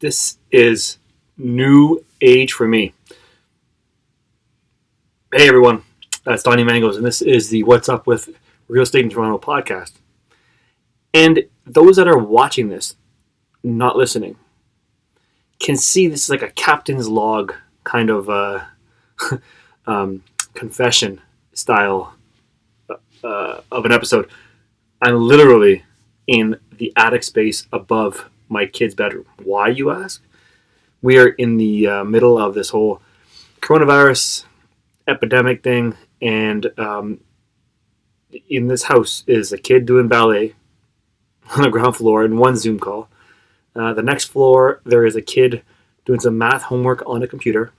This is new age for me. Hey everyone, it's Donny Mangos, and this is the What's Up with Real Estate in Toronto podcast. And those that are watching this, not listening, can see this is like a captain's log kind of confession style of an episode. I'm literally in the attic space above my kid's bedroom. Why, you ask? We are in the middle of this whole coronavirus epidemic thing, and in this house is a kid doing ballet on the ground floor in one Zoom call. The next floor, there is a kid doing some math homework on a computer.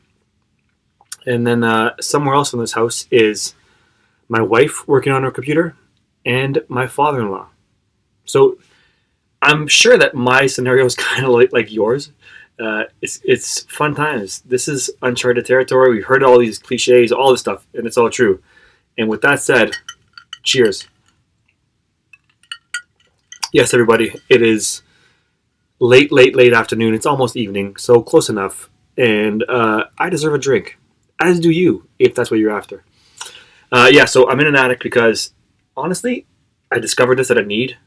And then somewhere else in this house is my wife working on her computer and my father-in-law. So I'm sure that my scenario is kind of like yours. It's fun times. This is uncharted territory. We've heard all these cliches, all this stuff, and it's all true. And with that said, cheers. Yes, everybody, it is late afternoon. It's almost evening, so close enough. And I deserve a drink, as do you, if that's what you're after. So I'm in an attic because, honestly, I discovered this at a need,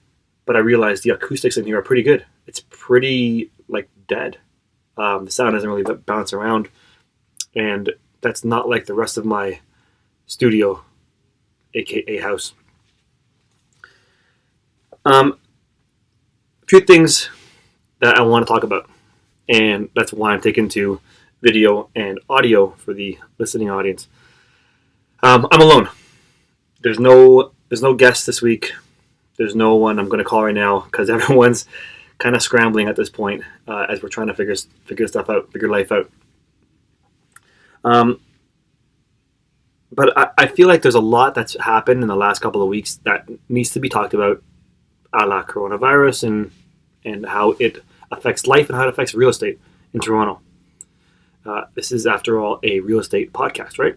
but I realized the acoustics in here are pretty good. It's pretty, dead. The sound doesn't really bounce around, and that's not like the rest of my studio, aka house. A few things that I want to talk about, and that's why I'm taking to video and audio for the listening audience. I'm alone. There's no guests this week. There's no one I'm going to call right now because everyone's kind of scrambling at this point as we're trying to figure stuff out, figure life out. But I feel like there's a lot that's happened in the last couple of weeks that needs to be talked about, a la coronavirus and how it affects life and how it affects real estate in Toronto. This is, after all, a real estate podcast, right?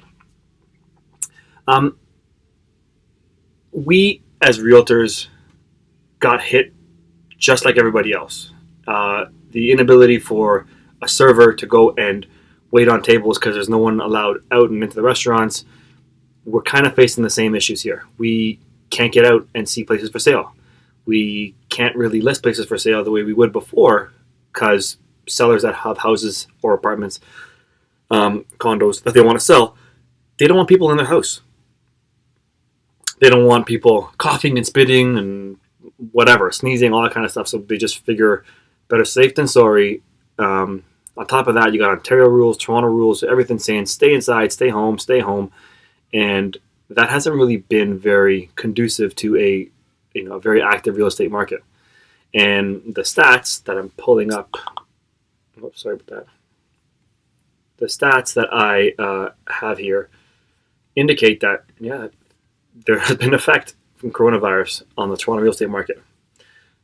We, as realtors, got hit just like everybody else. The inability for a server to go and wait on tables because there's no one allowed out and into the restaurants. We're kind of facing the same issues here. We can't get out and see places for sale. We can't really list places for sale the way we would before because sellers that have houses or apartments, condos that they want to sell, they don't want people in their house. They don't want people coughing and spitting and whatever, sneezing, all that kind of stuff. So they just figure better safe than sorry. On top of that, you got Ontario rules, Toronto rules, everything saying stay inside, stay home. And that hasn't really been very conducive to a very active real estate market. And the stats that I'm pulling up, sorry about that. The stats that I have here indicate that, there has been an effect from coronavirus on the Toronto real estate market.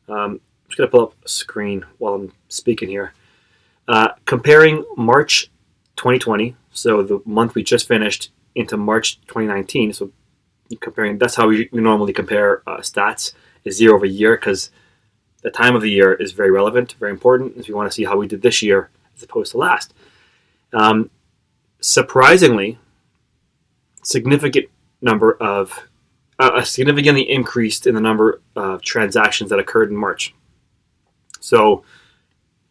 I'm just going to pull up a screen while I'm speaking here. Comparing March 2020, so the month we just finished, into March 2019. So comparing, that's how we normally compare stats, is year over year, because the time of the year is very relevant, very important, if you want to see how we did this year as opposed to last. Surprisingly, significantly increased in the number of transactions that occurred in March. So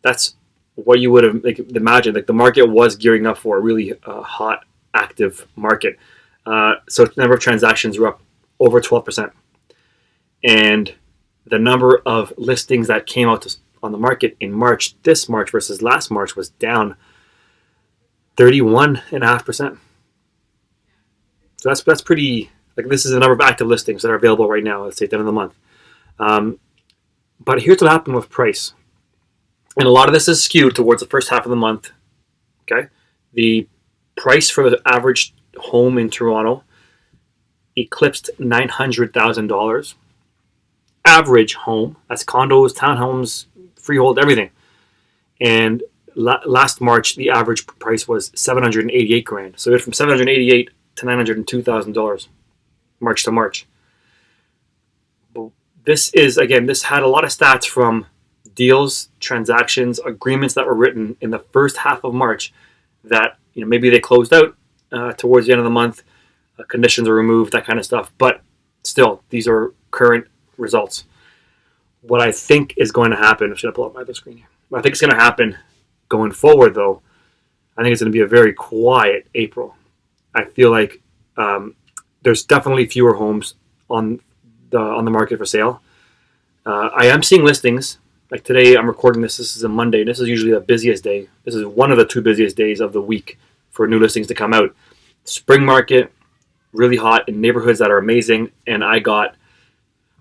that's what you would have imagined. The market was gearing up for a really hot, active market. So the number of transactions were up over 12%. And the number of listings that came out on the market in March, this March versus last March, was down 31.5%. So that's pretty, this is the number of active listings that are available right now, let's say at the end of the month. But here's what happened with price. And a lot of this is skewed towards the first half of the month. Okay. The price for the average home in Toronto eclipsed $900,000. Average home, that's condos, townhomes, freehold, everything. And last March, the average price was $788,000. So it went from $788,000 to $902,000 March to March. This had a lot of stats from deals, transactions, agreements that were written in the first half of March that maybe they closed out towards the end of the month, conditions are removed, that kind of stuff. But still, these are current results. What I think is going to happen, should I pull up my other screen here? What I think is going to happen going forward, though, I think it's going to be a very quiet April. I feel like there's definitely fewer homes on the market for sale. I am seeing listings. Like today, I'm recording this. This is a Monday. This is usually the busiest day. This is one of the 2 busiest days of the week for new listings to come out. Spring market, really hot in neighborhoods that are amazing. And I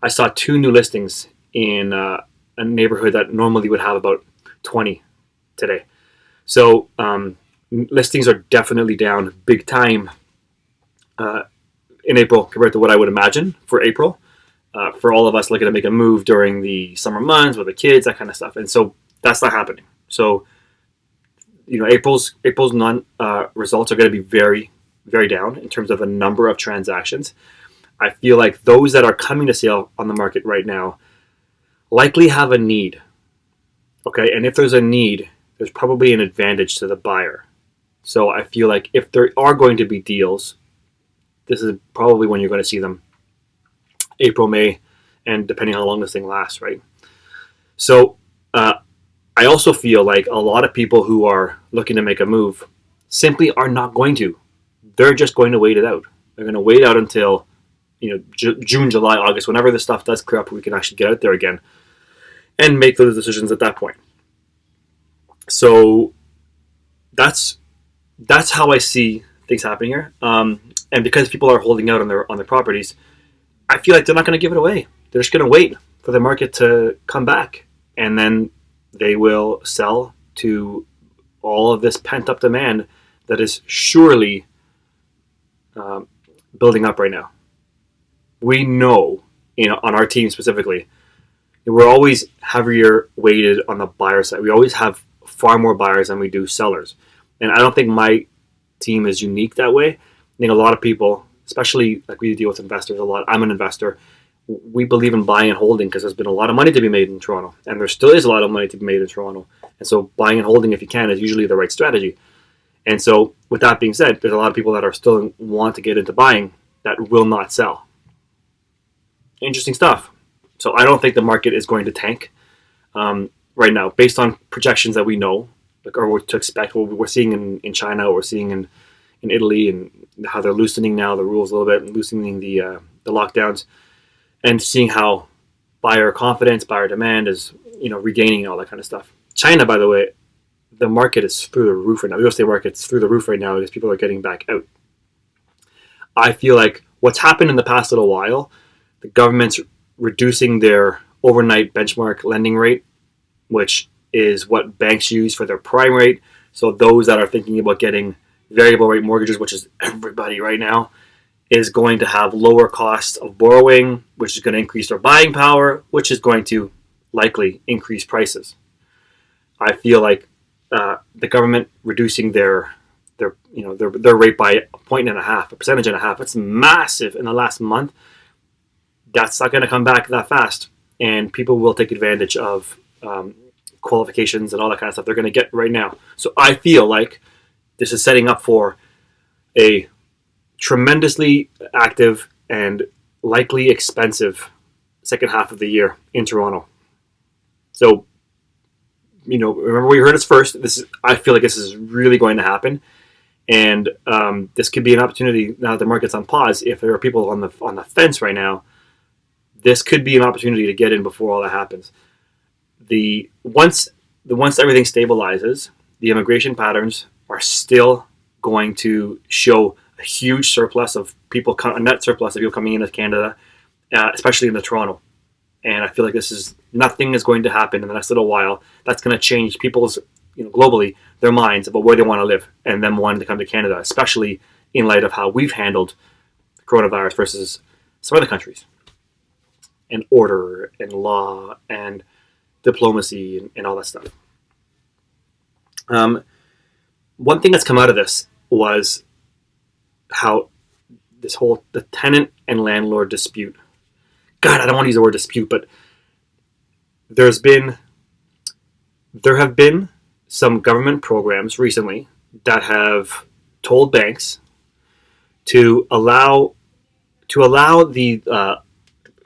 saw 2 new listings in a neighborhood that normally would have about 20 today. So listings are definitely down big time in April compared to what I would imagine for April. For all of us looking to make a move during the summer months with the kids, that kind of stuff. And so that's not happening. So, April's results are going to be very, very down in terms of the number of transactions. I feel like those that are coming to sale on the market right now likely have a need. Okay, and if there's a need, there's probably an advantage to the buyer. So I feel like if there are going to be deals, this is probably when you're going to see them. April, May, and depending on how long this thing lasts, right? So I also feel like a lot of people who are looking to make a move simply are not going to. They're just going to wait it out. They're going to wait out until June, July, August, whenever this stuff does clear up, we can actually get out there again and make those decisions at that point. So that's how I see things happening here. And because people are holding out on their properties, I feel like they're not going to give it away. They're just going to wait for the market to come back, and then they will sell to all of this pent-up demand that is surely building up right now. We know, on our team specifically, we're always heavier weighted on the buyer side. We always have far more buyers than we do sellers. And I don't think my team is unique that way. I think a lot of people, especially like we deal with investors a lot. I'm an investor. We believe in buying and holding because there's been a lot of money to be made in Toronto, and there still is a lot of money to be made in Toronto. And so buying and holding, if you can, is usually the right strategy. And so with that being said, there's a lot of people that are still want to get into buying that will not sell. Interesting stuff. So I don't think the market is going to tank right now, based on projections that we know, or what to expect. What we're seeing in China, what we're seeing in Italy, and how they're loosening now the rules a little bit, and loosening the lockdowns, and seeing how buyer confidence, buyer demand is regaining, all that kind of stuff. China, by the way, the market is through the roof right now. The real estate market's through the roof right now because people are getting back out. I feel like what's happened in the past little while, the government's reducing their overnight benchmark lending rate, which is what banks use for their prime rate. So those that are thinking about getting variable rate mortgages, which is everybody right now, is going to have lower costs of borrowing, which is going to increase their buying power, which is going to likely increase prices. I feel like the government reducing their rate by a point and a half, a percentage and a half, it's massive in the last month. That's not going to come back that fast, and people will take advantage of qualifications and all that kind of stuff they're going to get right now. So I feel like this is setting up for a tremendously active and likely expensive second half of the year in Toronto. So, remember we heard us first. I feel like this is really going to happen, and this could be an opportunity now that the market's on pause. If there are people on the fence right now, this could be an opportunity to get in before all that happens. Once everything stabilizes, the immigration patterns are still going to show a huge surplus of people, a net surplus of people coming into Canada, especially into Toronto. And I feel like nothing is going to happen in the next little while that's going to change people's, globally, their minds about where they want to live and them wanting to come to Canada, especially in light of how we've handled coronavirus versus some other countries. And order and law and diplomacy and all that stuff. One thing that's come out of this was how the tenant and landlord dispute. God, I don't want to use the word dispute, but there's been There have been some government programs recently that have told banks to allow the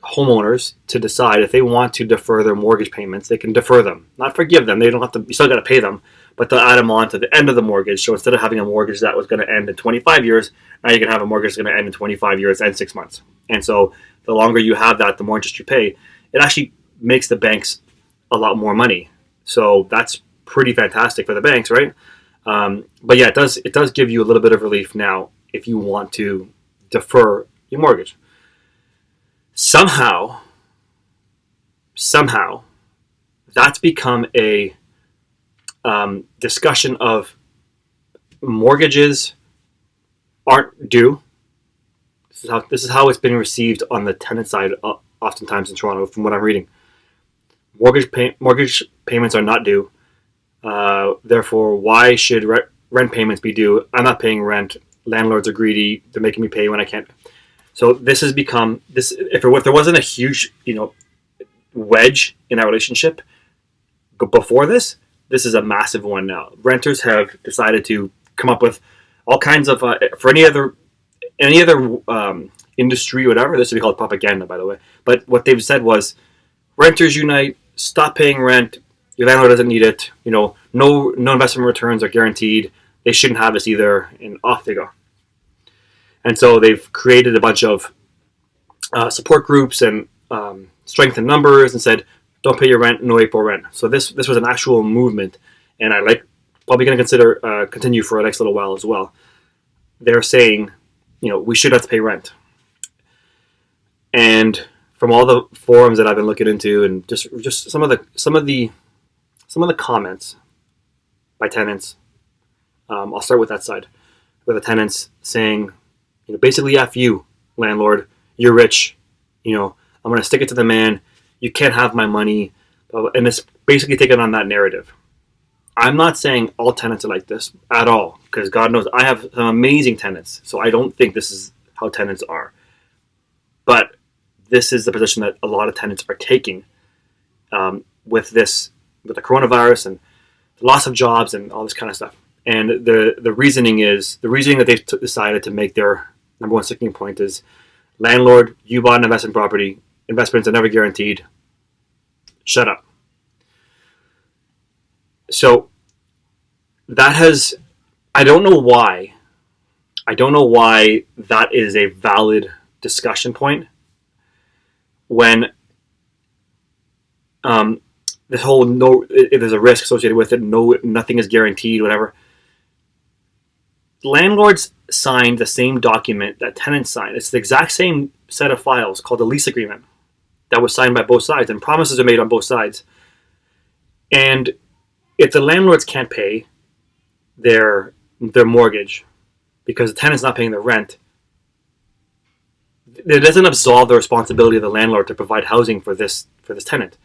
homeowners to decide if they want to defer their mortgage payments. They can defer them, not forgive them. They don't have to. You still got to pay them, but they'll add them on to the end of the mortgage. So instead of having a mortgage that was going to end in 25 years, now you can have a mortgage that's going to end in 25 years and 6 months. And so the longer you have that, the more interest you pay. It actually makes the banks a lot more money. So that's pretty fantastic for the banks, right? But yeah, it does give you a little bit of relief now if you want to defer your mortgage. Somehow, that's become a discussion of mortgages aren't due. This is how it's been received on the tenant side, oftentimes in Toronto, from what I'm reading. Mortgage payments are not due. Therefore, why should rent payments be due? I'm not paying rent. Landlords are greedy. They're making me pay when I can't. So this has become this. If there wasn't a huge, wedge in our relationship before this, this is a massive one now. Renters have decided to come up with all kinds of for any other industry, whatever. This would be called propaganda, by the way. But what they've said was, renters unite. Stop paying rent. Your landlord doesn't need it. No investment returns are guaranteed. They shouldn't have this either, and off they go. And so they've created a bunch of support groups and strength in numbers, and said, "Don't pay your rent, no April rent." So this was an actual movement, and probably going to consider continue for the next little while as well. They're saying, we should have to pay rent, and from all the forums that I've been looking into, and just some of the comments by tenants. I'll start with that side, with the tenants saying, basically, F you, landlord. You're rich. I'm going to stick it to the man. You can't have my money. And it's basically taking on that narrative. I'm not saying all tenants are like this at all, because God knows I have some amazing tenants. So I don't think this is how tenants are. But this is the position that a lot of tenants are taking with the coronavirus and the loss of jobs and all this kind of stuff. And the reasoning that they've decided to make their number one sticking point is, landlord, you bought an investment property. Investments are never guaranteed. Shut up. So I don't know why that is a valid discussion point when this whole if there's a risk associated with it, nothing is guaranteed, whatever. Landlords signed the same document that tenants signed. It's the exact same set of files called the lease agreement that was signed by both sides, and promises are made on both sides. And if the landlords can't pay their mortgage because the tenant's not paying their rent, it doesn't absolve the responsibility of the landlord to provide housing for this tenant.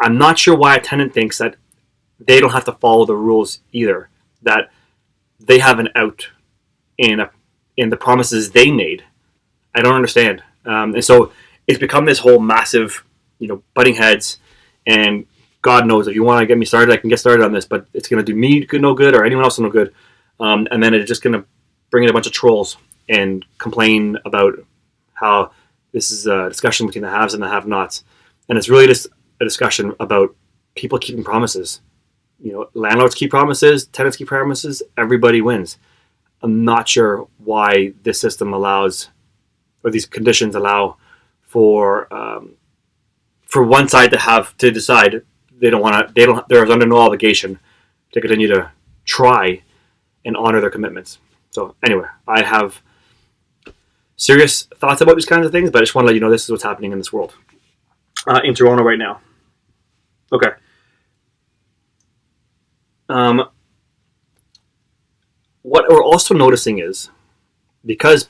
I'm not sure why a tenant thinks that they don't have to follow the rules either, that they have an out in the promises they made. I don't understand. And so it's become this whole massive, butting heads, and God knows, if you want to get me started, I can get started on this, but it's going to do me no good, or anyone else no good. And then it's just going to bring in a bunch of trolls and complain about how this is a discussion between the haves and the have-nots. And it's really just a discussion about people keeping promises. Landlords keep promises, tenants keep promises, everybody wins. I'm not sure why this system allows, or these conditions allow for one side to decide they're under no obligation to continue to try and honor their commitments. So anyway, I have serious thoughts about these kinds of things, but I just want to let you know this is what's happening in this world, in Toronto right now. Okay. What we're also noticing is, because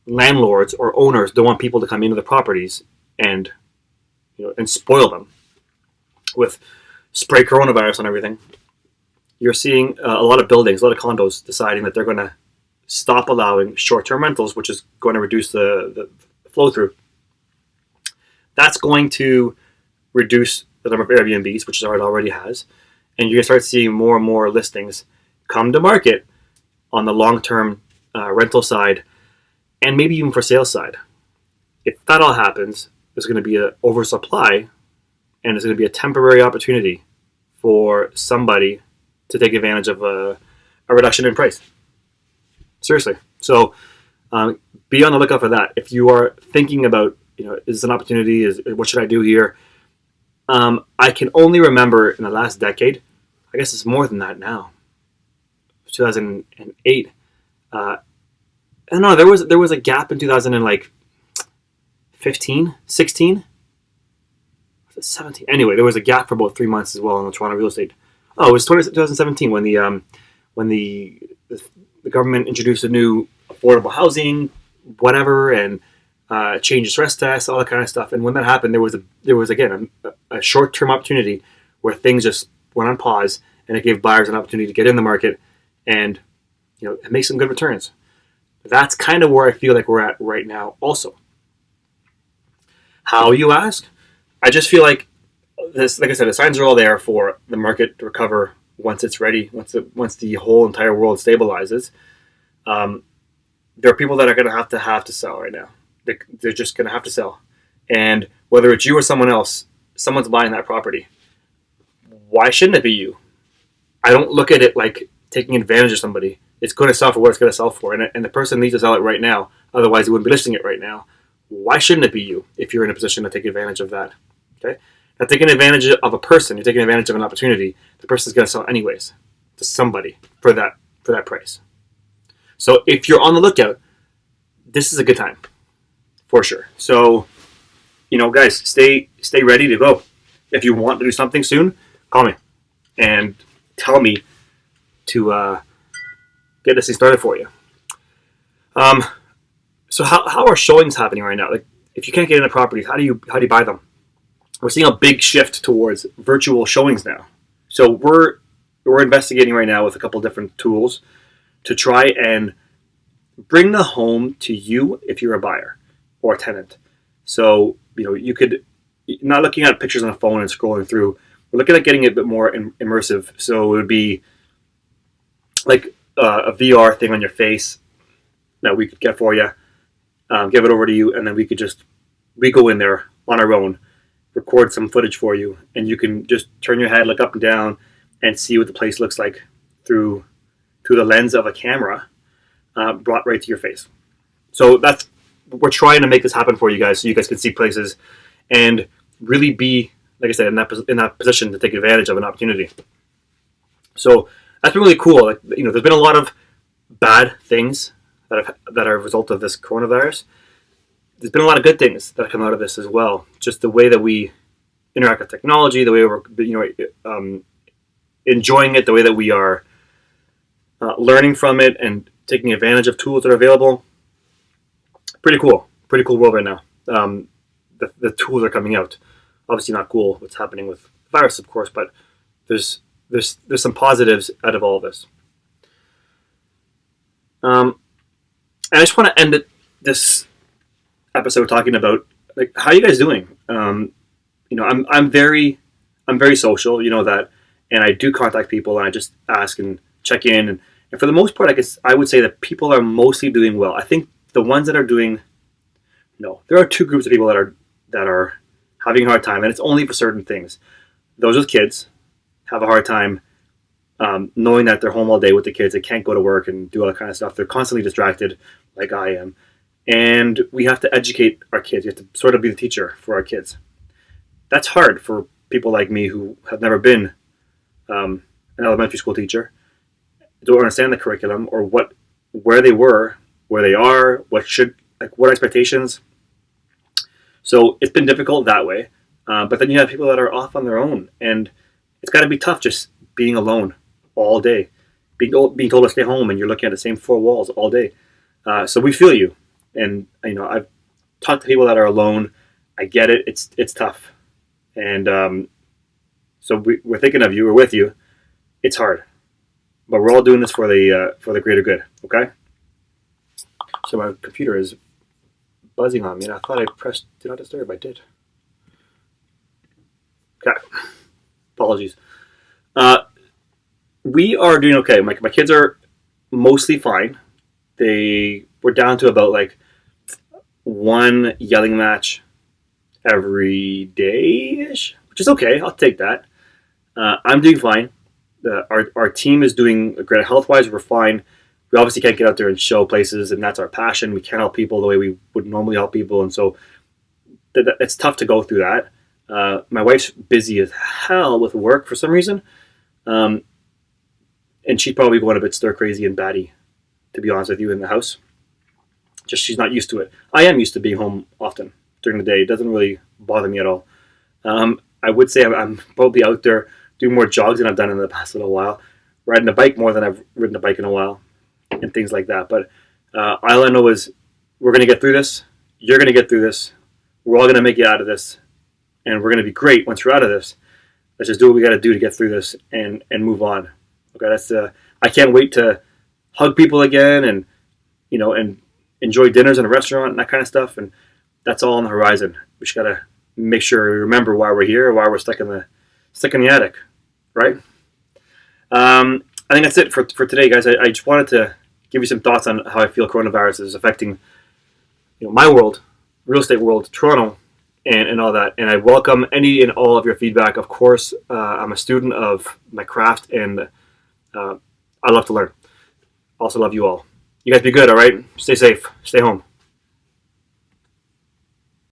landlords or owners don't want people to come into the properties and spoil them with spray coronavirus on everything, you're seeing a lot of buildings, a lot of condos deciding that they're going to stop allowing short-term rentals, which is going to reduce the flow through. That's going to reduce the number of Airbnbs, which it already has, and you're going to start seeing more and more listings come to market on the long-term rental side and maybe even for sale side. If that all happens, there's going to be an oversupply, and it's going to be a temporary opportunity for somebody to take advantage of a reduction in price. Seriously. So be on the lookout for that. If you are thinking about, is this an opportunity? What should I do here? I can only remember in the last decade, I guess it's more than that now, 2008. I don't know, there was a gap in 2015, 16? 17. Anyway, there was a gap for about 3 months as well in the Toronto real estate. Oh, it was 2017 when the government introduced a new affordable housing, whatever, and changed stress tests, all that kind of stuff. And when that happened, there was again a short-term opportunity where things just went on pause, and it gave buyers an opportunity to get in the market and make some good returns. That's kind of where I feel like we're at right now. Also, how, you ask? I just feel like this, like I said, the signs are all there for the market to recover once it's ready, once the whole entire world stabilizes. There are people that are going to have to sell right now. They're just going to have to sell. And whether it's you or someone else, someone's buying that property. Why shouldn't it be you? I don't look at it like taking advantage of somebody. It's going to sell for what it's going to sell for. And the person needs to sell it right now. Otherwise, they wouldn't be listing it right now. Why shouldn't it be you if you're in a position to take advantage of that? Okay? Not taking advantage of a person. You're taking advantage of an opportunity. The person's going to sell anyways to somebody for that price. So if you're on the lookout, this is a good time for sure. So, guys, stay ready to go. If you want to do something soon, call me and tell me to get this thing started for you. So how are showings happening right now? Like, if you can't get into properties, how do you buy them? We're seeing a big shift towards virtual showings now. So we're investigating right now with a couple different tools to try and bring the home to you if you're a buyer or a tenant. So you could, not looking at pictures on a phone and scrolling through. We're looking at getting it a bit more immersive. So it would be like a VR thing on your face that we could get for you, give it over to you, and then we go in there on our own, record some footage for you, and you can just turn your head, look up and down, and see what the place looks like through the lens of a camera, brought right to your face. So we're trying to make this happen for you guys, so you guys can see places and really be, like I said, in that position to take advantage of an opportunity. So that's been really cool. Like, there's been a lot of bad things that are a result of this coronavirus. There's been a lot of good things that have come out of this as well. Just the way that we interact with technology, the way we're enjoying it, the way that we are learning from it and taking advantage of tools that are available. Pretty cool world right now. The tools are coming out. Obviously not cool what's happening with the virus, of course, but there's some positives out of all of this. And I just want to end this episode talking about, like, how are you guys doing? I'm very social, that, and I do contact people and I just ask and check in, and for the most part, I would say that people are mostly doing well. I think the ones that are there are two groups of people that are having a hard time, and it's only for certain things. Those with kids have a hard time knowing that they're home all day with the kids. They can't go to work and do all that kind of stuff. They're constantly distracted, like I am. And we have to educate our kids. We have to sort of be the teacher for our kids. That's hard for people like me who have never been an elementary school teacher, don't understand the curriculum or where they were, where they are, what expectations. So it's been difficult that way. But then you have people that are off on their own, and it's got to be tough just being alone all day, being told to stay home, and you're looking at the same four walls all day. So we feel you, and I've talked to people that are alone. I get it. It's tough, and so we're thinking of you. We're with you. It's hard, but we're all doing this for the greater good. Okay. So my computer is buzzing on me, and I thought I pressed Do Not Disturb. I did. Okay. Apologies. Uh, we are doing okay. My kids are mostly fine. They were down to about like one yelling match every day ish, which is okay. I'll take that. I'm doing fine. Our team is doing great. Health wise, we're fine. We obviously can't get out there and show places, and that's our passion. We can't help people the way we would normally help people, and so it's tough to go through that. My wife's busy as hell with work for some reason, um, and she's probably going a bit stir crazy and batty, to be honest with you, in the house. Just she's not used to it. I am used to being home often during the day. It doesn't really bother me at all. I would say I'm probably out there doing more jogs than I've done in the past little while, riding a bike more than I've ridden a bike in a while, and things like that. But all I know is we're going to get through this. You're going to get through this. We're all going to make it out of this, and we're going to be great once we're out of this. Let's just do what we got to do to get through this and move on. Okay, that's I can't wait to hug people again and and enjoy dinners in a restaurant and that kind of stuff. And that's all on the horizon. We just got to make sure we remember why we're here, why we're stuck in the attic, right? I think that's it for today, guys. I just wanted to give you some thoughts on how I feel coronavirus is affecting my world, real estate world, Toronto, and all that. And I welcome any and all of your feedback. Of course, I'm a student of my craft, and I love to learn. Also love you all. You guys be good, all right? Stay safe. Stay home.